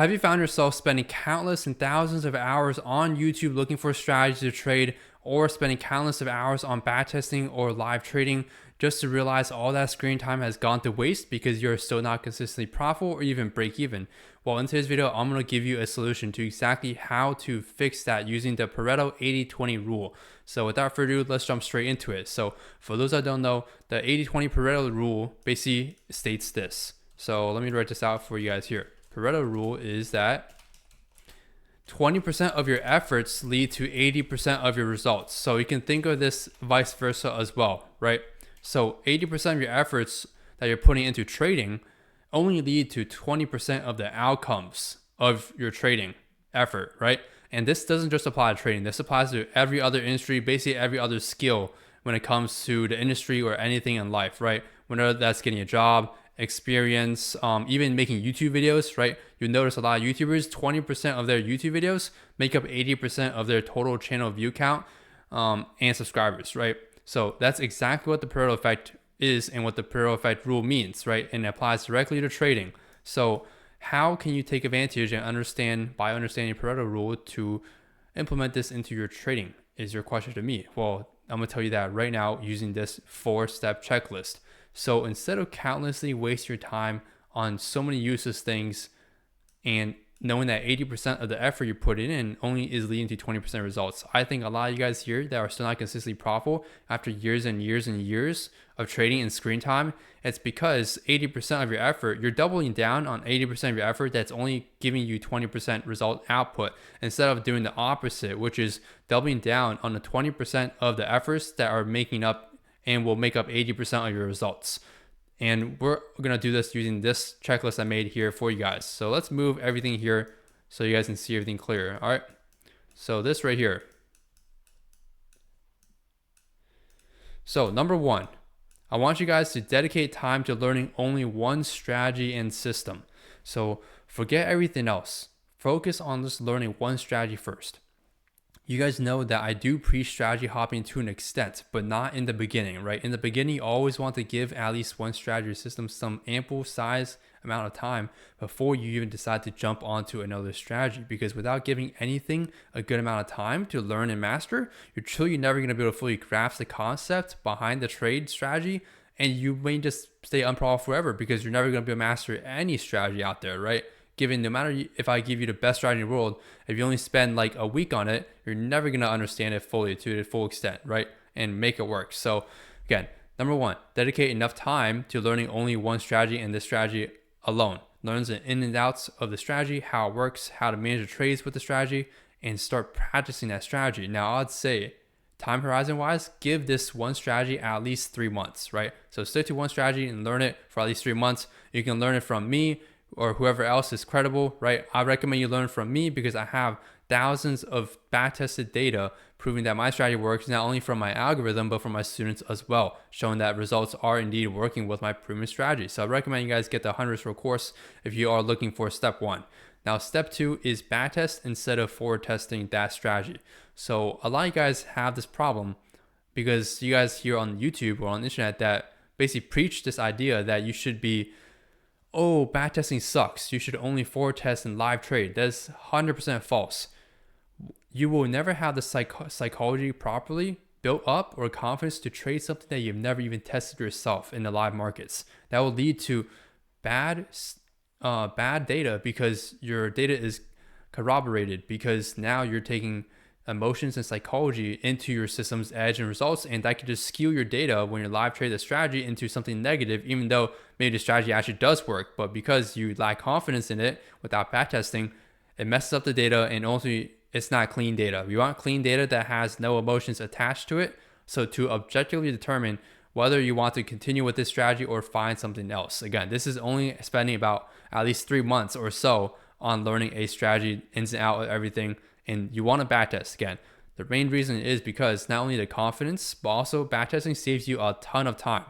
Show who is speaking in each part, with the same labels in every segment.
Speaker 1: Have you found yourself spending countless and thousands of hours on YouTube looking for strategies to trade, or spending countless of hours on backtesting or live trading just to realize all that screen time has gone to waste because you're still not consistently profitable or even break even? Well, in today's video, I'm going to give you a solution to exactly how to fix that using the Pareto 80-20 rule. So without further ado, let's jump straight into it. So for those that don't know, the 80-20 Pareto rule basically states this. So let me write this out for you guys here. Pareto rule is that 20% of your efforts lead to 80% of your results. So you can think of this vice versa as well, right? So 80% of your efforts that you're putting into trading only lead to 20% of the outcomes of your trading effort, right? And this doesn't just apply to trading. This applies to every other industry, basically every other skill when it comes to the industry or anything in life, right? Whether that's getting a job, experience, even making YouTube videos, right? You'll notice a lot of YouTubers, 20% of their YouTube videos make up 80% of their total channel view count and subscribers, right? So that's exactly what the Pareto effect is and what the Pareto effect rule means, right? And it applies directly to trading. So how can you take advantage and understand by understanding Pareto rule to implement this into your trading is your question to me. Well, I'm gonna tell you that right now using this 4-step checklist. So instead of countlessly waste your time on so many useless things and knowing that 80% of the effort you put in only is leading to 20% results, I think a lot of you guys here that are still not consistently profitable after years and years and years of trading and screen time, it's because 80% of your effort, you're doubling down on 80% of your effort that's only giving you 20% result output instead of doing the opposite, which is doubling down on the 20% of the efforts that are making up and will make up 80% of your results. And we're going to do this using this checklist I made here for you guys. So let's move everything here so you guys can see everything clear. All right. So this right here. So number one, I want you guys to dedicate time to learning only one strategy and system. So forget everything else. Focus on just learning one strategy first. You guys know that I do preach strategy hopping to an extent, but not in the beginning, right? In the beginning, you always want to give at least one strategy system some ample size amount of time before you even decide to jump onto another strategy, because without giving anything a good amount of time to learn and master, you're truly never going to be able to fully grasp the concept behind the trade strategy, and you may just stay unprofitable forever because you're never going to be able to master any strategy out there, right? Given no matter if I give you the best strategy in the world, if you only spend like a week on it, you're never going to understand it fully to the full extent, right? And make it work. So again, number one, dedicate enough time to learning only one strategy and this strategy alone. Learn the in and outs of the strategy, how it works, how to manage the trades with the strategy, and start practicing that strategy. Now, I'd say time horizon wise, give this one strategy at least 3 months, right? So stick to one strategy and learn it for at least 3 months. You can learn it from me or whoever else is credible, right? I recommend you learn from me because I have thousands of back-tested data proving that my strategy works, not only from my algorithm, but from my students as well, showing that results are indeed working with my proven strategy. So I recommend you guys get the 100 Row course if you are looking for step one. Now, step two is backtest instead of forward testing that strategy. So a lot of you guys have this problem because you guys hear on YouTube or on the internet that basically preach this idea that you should be, oh, backtesting sucks, you should only forward test and live trade. That's 100% false. You will never have the psychology properly built up or confidence to trade something that you've never even tested yourself in the live markets. That will lead to bad data because your data is corroborated, because now you're taking emotions and psychology into your system's edge and results, and that could just skew your data when you live trade the strategy into something negative, even though maybe the strategy actually does work, but because you lack confidence in it without backtesting, it messes up the data, and ultimately it's not clean data. We want clean data that has no emotions attached to it. So to objectively determine whether you want to continue with this strategy or find something else. Again, this is only spending about at least 3 months or so on learning a strategy ins and out of everything. And you want to backtest. Again, the main reason is because not only the confidence, but also backtesting saves you a ton of time.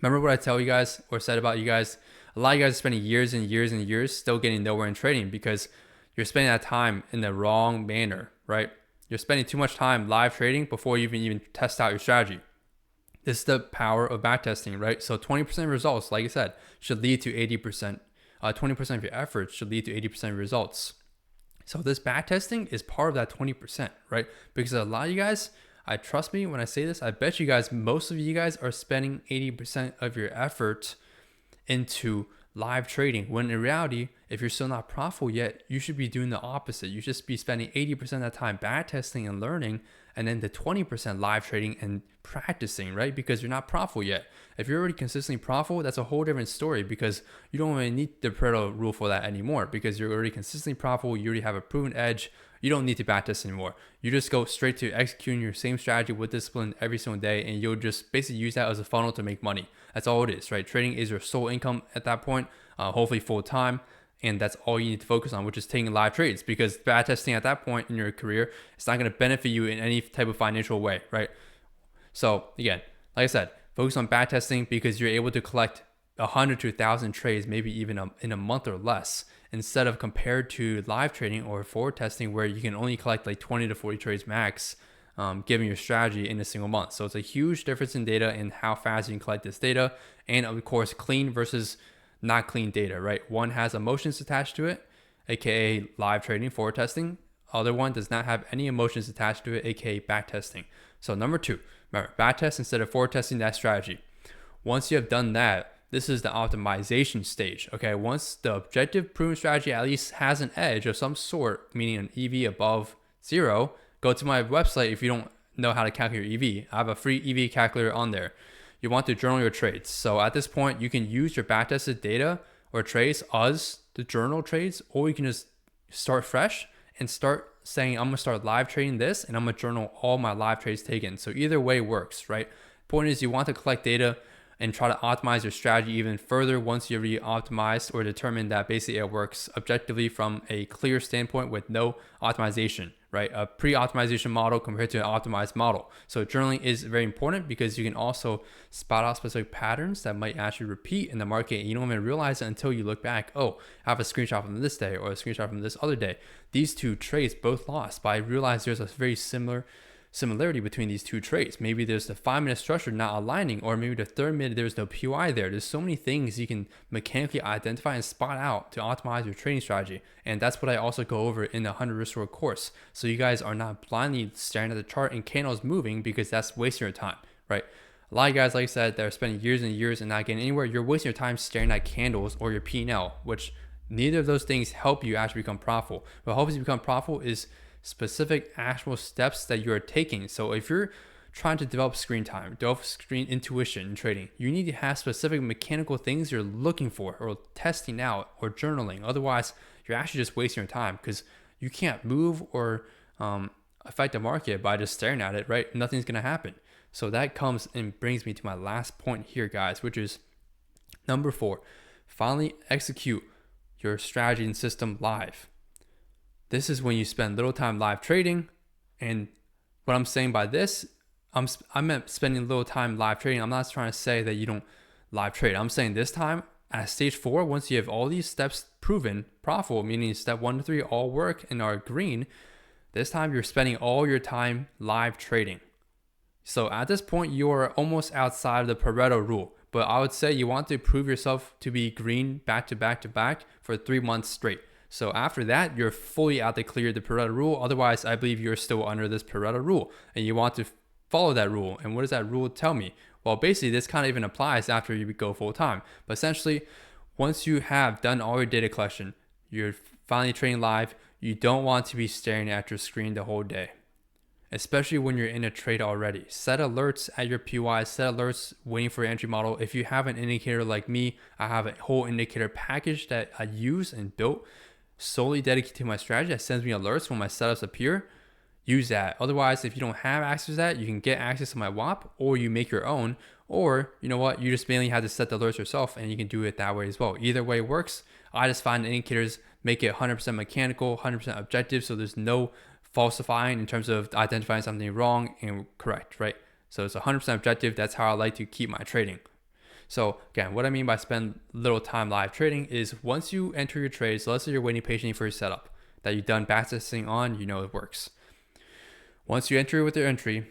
Speaker 1: Remember what I tell you guys or said about you guys? A lot of you guys are spending years and years and years still getting nowhere in trading because you're spending that time in the wrong manner, right? You're spending too much time live trading before you even test out your strategy. This is the power of backtesting, right? So 20% results, like I said, should lead to 80% 20% of your efforts should lead to 80% of results. So this back testing is part of that 20%, right? Because a lot of you guys, I trust me when I say this, I bet you guys, most of you guys are spending 80% of your effort into live trading, when in reality, if you're still not profitable yet, you should be doing the opposite. You should be spending 80% of that time back testing and learning, and then the 20% live trading and practicing, right? Because you're not profitable yet. If you're already consistently profitable, that's a whole different story, because you don't really need the Pareto rule for that anymore, because you're already consistently profitable. You already have a proven edge. You don't need to back test anymore. You just go straight to executing your same strategy with discipline every single day, and you'll just basically use that as a funnel to make money. That's all it is, right? Trading is your sole income at that point, hopefully full time. And that's all you need to focus on, which is taking live trades, because back testing at that point in your career, it's not going to benefit you in any type of financial way, right? So again, like I said, focus on back testing because you're able to collect 100 to 1,000 trades, maybe even in a month or less, instead of compared to live trading or forward testing where you can only collect like 20 to 40 trades max, given your strategy in a single month. So it's a huge difference in data and how fast you can collect this data. And of course, clean versus not clean data, right? One has emotions attached to it, aka live trading, forward testing. Other one does not have any emotions attached to it, aka back testing. So number 2, remember, back test instead of forward testing that strategy. Once you have done that, this is the optimization stage. Okay, once the objective proven strategy at least has an edge of some sort, meaning an EV above 0, go to my website if you don't know how to calculate your EV. I have a free EV calculator on there. You want to journal your trades. So at this point, you can use your backtested data or trades as the journal trades, or you can just start fresh and start saying, I'm gonna start live trading this and I'm gonna journal all my live trades taken. So either way works, right? Point is, you want to collect data and try to optimize your strategy even further once you've already optimized or determined that basically it works objectively from a clear standpoint with no optimization, right? A pre-optimization model compared to an optimized model. So journaling is very important because you can also spot out specific patterns that might actually repeat in the market. And you don't even realize it until you look back. Oh, I have a screenshot from this day or a screenshot from this other day. These two trades both lost, but I realized there's a very similarity between these two trades. Maybe there's the 5-minute structure not aligning, or maybe the 3rd minute there's no POI there. There's so many things you can mechanically identify and spot out to optimize your trading strategy. And that's what I also go over in the 100 Risk Reward course. So you guys are not blindly staring at the chart and candles moving, because that's wasting your time, right? A lot of guys, like I said, that are spending years and years and not getting anywhere, you're wasting your time staring at candles or your P&L, which neither of those things help you actually become profitable. What helps you become profitable is specific actual steps that you're taking. So if you're trying to develop screen time, develop screen intuition in trading, you need to have specific mechanical things you're looking for or testing out or journaling. Otherwise, you're actually just wasting your time, because you can't move or affect the market by just staring at it, right? Nothing's going to happen. So that comes and brings me to my last point here, guys, which is number 4. Finally execute your strategy and system live. This is when you spend little time live trading. And what I'm saying by this, I meant spending little time live trading. I'm not trying to say that you don't live trade. I'm saying this time at stage 4, once you have all these steps proven profitable, meaning step 1 to 3 all work and are green, this time you're spending all your time live trading. So at this point, you are almost outside of the Pareto rule. But I would say you want to prove yourself to be green back to back to back for 3 months straight. So after that, you're fully out to clear the Pareto rule. Otherwise, I believe you're still under this Pareto rule, and you want to follow that rule. And what does that rule tell me? Well, basically, this kind of even applies after you go full time. But essentially, once you have done all your data collection, you're finally trading live, you don't want to be staring at your screen the whole day, especially when you're in a trade already. Set alerts at your POI, set alerts waiting for your entry model. If you have an indicator like me, I have a whole indicator package that I use and built solely dedicated to my strategy that sends me alerts when my setups appear. Use that. Otherwise, if you don't have access to that, you can get access to my WAP, or you make your own, or you know what, you just mainly have to set the alerts yourself, and you can do it that way as well. Either way works. I just find the indicators make it 100% mechanical, 100% objective, so there's no falsifying in terms of identifying something wrong and correct, right? So it's 100% objective. That's how I like to keep my trading. So again, what I mean by spend little time live trading is once you enter your trades, let's say you're waiting patiently for your setup that you've done backtesting on, you know it works. Once you enter with your entry,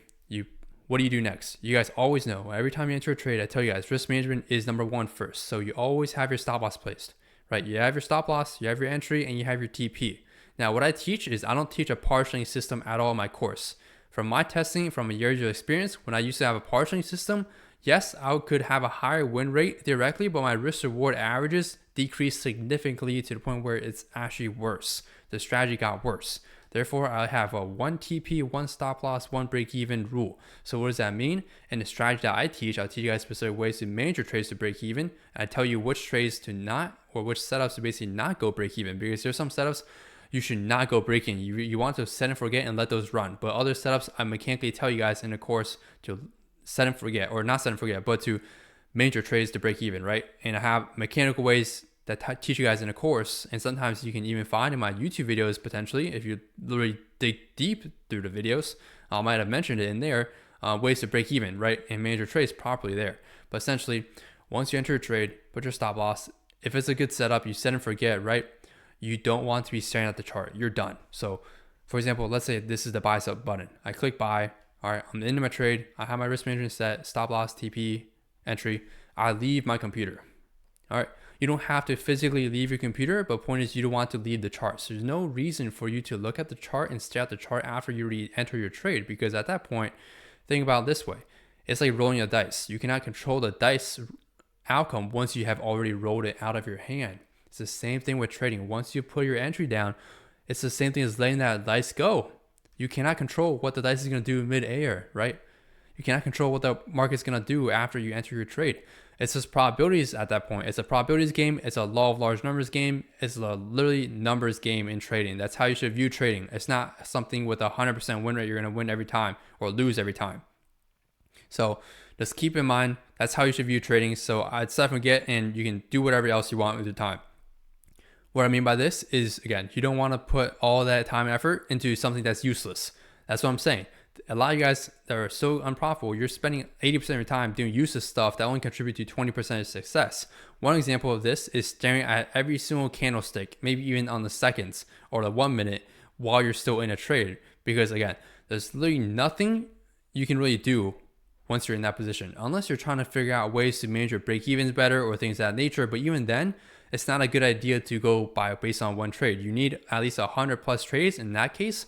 Speaker 1: what do you do next? You guys always know, every time you enter a trade, I tell you guys, risk management is number 1 first. So you always have your stop loss placed, right? You have your stop loss, you have your entry, and you have your TP. Now, what I teach is I don't teach a partitioning system at all in my course. From my testing, from a year's of experience, when I used to have a partitioning system, yes, I could have a higher win rate theoretically, but my risk reward averages decreased significantly to the point where it's actually worse. The strategy got worse. Therefore, I have a 1 TP, 1 stop loss, 1 break even rule. So what does that mean? In the strategy that I teach, I'll teach you guys specific ways to manage your trades to break even. I tell you which trades to not, or which setups to basically not go break even, because there's some setups you should not go breaking. You want to set and forget and let those run. But other setups, I mechanically tell you guys in the course to set and forget, or not set and forget, but to manage your trades to break even, right? And I have mechanical ways that teach you guys in a course, and sometimes you can even find in my YouTube videos potentially if you literally dig deep through the videos. I might have mentioned it in there, ways to break even, right, and manage your trades properly there. But essentially, once you enter a trade, put your stop loss. If it's a good setup, you set and forget, right? You don't want to be staring at the chart. You're done. So, for example, let's say this is the buy sell button. I click buy. All right, I'm into my trade. I have my risk management set, stop loss, TP, entry. I leave my computer. All right. You don't have to physically leave your computer, but point is you don't want to leave the chart. So there's no reason for you to look at the chart and stare at the chart after you re-enter your trade, because at that point, think about it this way. It's like rolling a dice. You cannot control the dice outcome once you have already rolled it out of your hand. It's the same thing with trading. Once you put your entry down, it's the same thing as letting that dice go. You cannot control what the dice is going to do mid-air, right? You cannot control what the market's going to do after you enter your trade. It's just probabilities at that point. It's a probabilities game. It's a law of large numbers game. It's a literally numbers game in trading. That's how you should view trading. It's not something with a 100% win rate. You're going to win every time or lose every time. So just keep in mind, that's how you should view trading. So I'd set and forget, and you can do whatever else you want with your time. What I mean by this is, again, you don't want to put all that time and effort into something that's useless. That's what I'm saying. A lot of you guys that are so unprofitable, you're spending 80% of your time doing useless stuff that only contribute to 20% of success. One example of this is staring at every single candlestick, maybe even on the seconds or the 1 minute while you're still in a trade. Because again, there's literally nothing you can really do once you're in that position, unless you're trying to figure out ways to manage your break evens better or things of that nature. But even then, it's not a good idea to go based on one trade. You need at least 100 plus trades. In that case,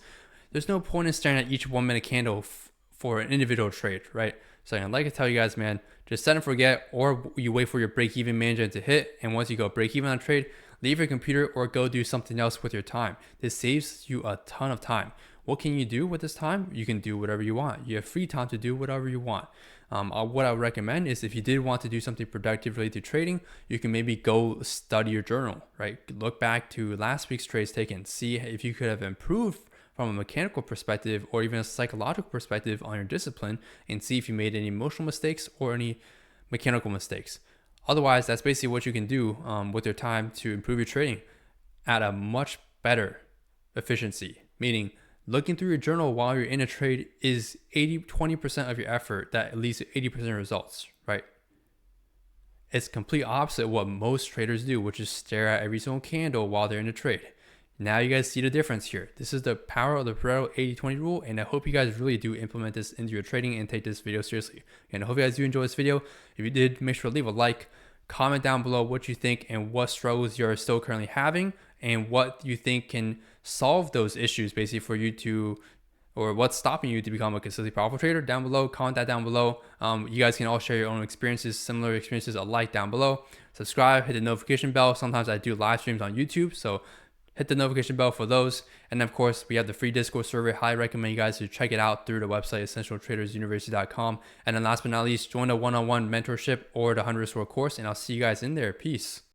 Speaker 1: there's no point in staring at each 1 minute candle for an individual trade, right? So I'd like to tell you guys, man, just set and forget, or you wait for your break even management to hit. And once you go break even on a trade, leave your computer or go do something else with your time. This saves you a ton of time. What can you do with this time? You can do whatever you want. You have free time to do whatever you want. What I would recommend is if you did want to do something productive related to trading, you can maybe go study your journal, right? Look back to last week's trades taken, see if you could have improved from a mechanical perspective or even a psychological perspective on your discipline, and see if you made any emotional mistakes or any mechanical mistakes. Otherwise, that's basically what you can do with your time to improve your trading at a much better efficiency. Meaning, looking through your journal while you're in a trade is 20% of your effort that leads to 80% of results, right? It's complete opposite of what most traders do, which is stare at every single candle while they're in a trade. Now you guys see the difference here. This is the power of the Pareto 80-20 rule, and I hope you guys really do implement this into your trading and take this video seriously. And I hope you guys do enjoy this video. If you did, make sure to leave a like, comment down below what you think and what struggles you're still currently having, and what you think can solve those issues basically for you to, or what's stopping you to become a consistently powerful trader. Down below, comment that down below. You guys can all share your own experiences, similar experiences alike down below. Subscribe, hit the notification bell. Sometimes I do live streams on YouTube, so hit the notification bell for those. And of course, we have the free Discord server. Highly recommend you guys to check it out through the website, essentialtradersuniversity.com. And then last but not least, join the one-on-one mentorship or the 100 score course, and I'll see you guys in there. Peace.